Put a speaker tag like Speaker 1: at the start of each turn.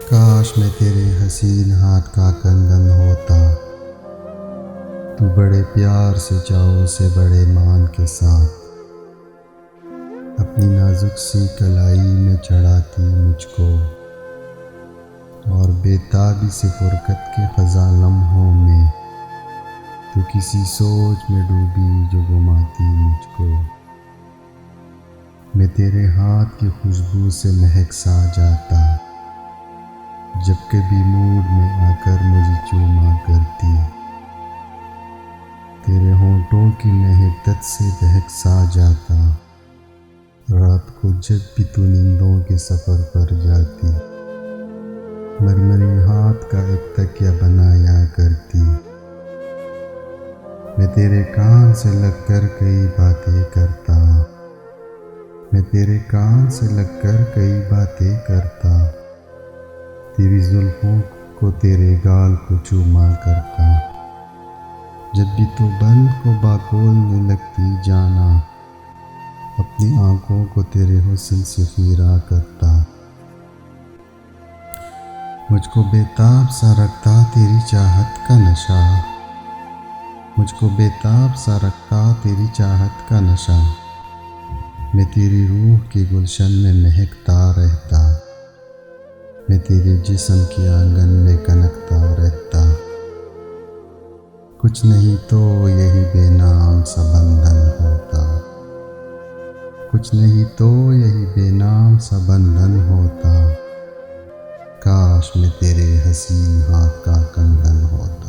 Speaker 1: काश मैं तेरे हसीन हाथ का कंगन होता, तू बड़े प्यार से चाहो से बड़े मान के साथ अपनी नाजुक सी कलाई में चढ़ाती मुझको और बेताबी से फुरकत के ख़ज़ा लम्हों में तू किसी सोच में डूबी जो घुमाती मुझको। मैं तेरे हाथ की खुशबू से महक सा जाता जब कभी मूड में आकर मुझे चूमा करती, तेरे होंठों की महकत से बहक सा जाता रात को जब भी तू नींदों के सफ़र पर जाती, मरमरी हाथ का एक तकिया बनाया करती। मैं तेरे कान से लगकर कई बातें करता, मैं तेरे कान से लगकर कई बातें करता, तेरी जुल्फों को तेरे गाल को चूमा करता। जब भी तो बल को बाकोलने लगती जाना, अपनी आंखों को तेरे हुस्न से फिरा करता। मुझको बेताब सा रखता तेरी चाहत का नशा, मुझको बेताब सा रखता तेरी चाहत का नशा। मैं तेरी रूह के गुलशन में महकता रहता, मैं तेरे जिस्म के आंगन में कनकता रहता। कुछ नहीं तो यही बेनाम सा बंधन होता, कुछ नहीं तो यही बेनाम सा बंधन होता। काश मैं तेरे हसीन हाथ का कंगन होता।